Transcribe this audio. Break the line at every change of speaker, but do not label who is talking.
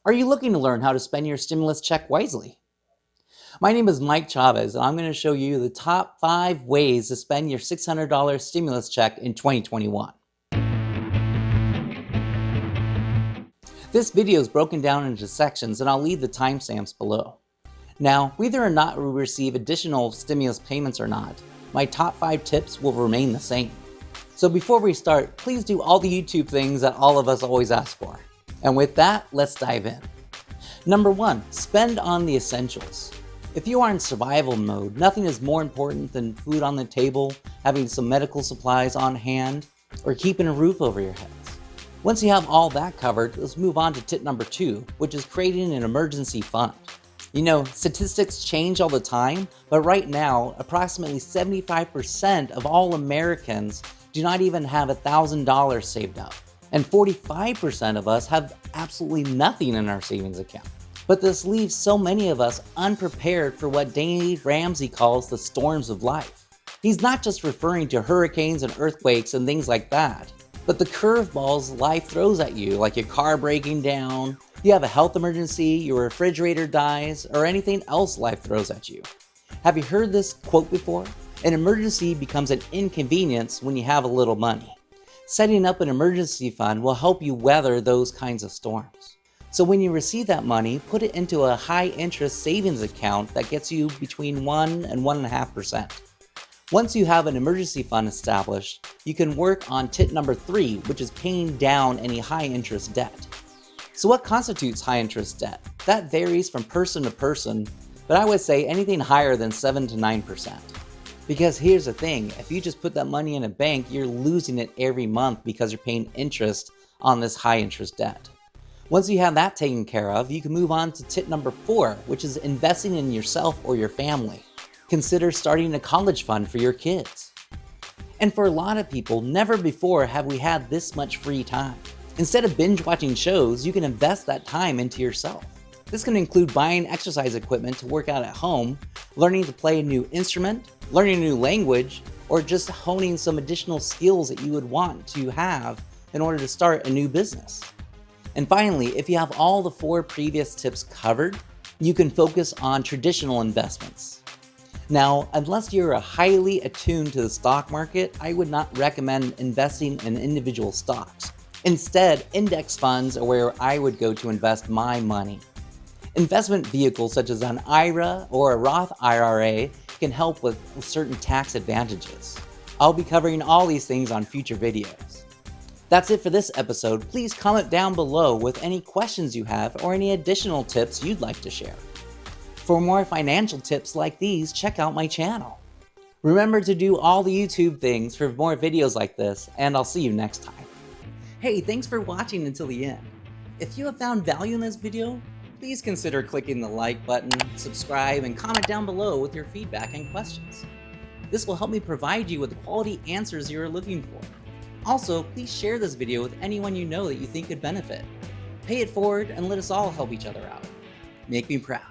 Are you looking to learn how to spend your stimulus check wisely? My name is Mike Chavez, and I'm going to show you the top 5 ways to spend your $600 stimulus check in 2021. This video is broken down into sections, and I'll leave the timestamps below. Now, whether or not we receive additional stimulus payments or not, my top 5 tips will remain the same. So before we start, please do all the YouTube things that all of us always ask for. And with that, let's dive in. Number 1, spend on the essentials. If you are in survival mode, nothing is more important than food on the table, having some medical supplies on hand, or keeping a roof over your heads. Once you have all that covered, let's move on to tip number 2, which is creating an emergency fund. You know, statistics change all the time, but right now, approximately 75% of all Americans do not even have $1,000 saved up. And 45% of us have absolutely nothing in our savings account. But this leaves so many of us unprepared for what Dave Ramsey calls the storms of life. He's not just referring to hurricanes and earthquakes and things like that, but the curveballs life throws at you, like your car breaking down, you have a health emergency, your refrigerator dies, or anything else life throws at you. Have you heard this quote before? An emergency becomes an inconvenience when you have a little money. Setting up an emergency fund will help you weather those kinds of storms. So when you receive that money, put it into a high interest savings account that gets you between 1 and 1.5%. Once you have an emergency fund established, you can work on tip number 3, which is paying down any high interest debt. So what constitutes high interest debt? That varies from person to person, but I would say anything higher than 7 to 9%. Because here's the thing, if you just put that money in a bank, you're losing it every month because you're paying interest on this high interest debt. Once you have that taken care of, you can move on to tip number 4, which is investing in yourself or your family. Consider starting a college fund for your kids. And for a lot of people, never before have we had this much free time. Instead of binge watching shows, you can invest that time into yourself. This can include buying exercise equipment to work out at home, learning to play a new instrument, learning a new language, or just honing some additional skills that you would want to have in order to start a new business. And finally, if you have all the 4 previous tips covered, you can focus on traditional investments. Now, unless you're highly attuned to the stock market, I would not recommend investing in individual stocks. Instead, index funds are where I would go to invest my money. Investment vehicles such as an IRA or a Roth IRA can help with certain tax advantages. I'll be covering all these things on future videos. That's it for this episode. Please comment down below with any questions you have or any additional tips you'd like to share. For more financial tips like these, check out my channel. Remember to do all the YouTube things for more videos like this, and I'll see you next time. Hey, thanks for watching until the end. If you have found value in this video, please consider clicking the like button, subscribe, and comment down below with your feedback and questions. This will help me provide you with the quality answers you are looking for. Also, please share this video with anyone you know that you think could benefit. Pay it forward and let us all help each other out. Make me proud.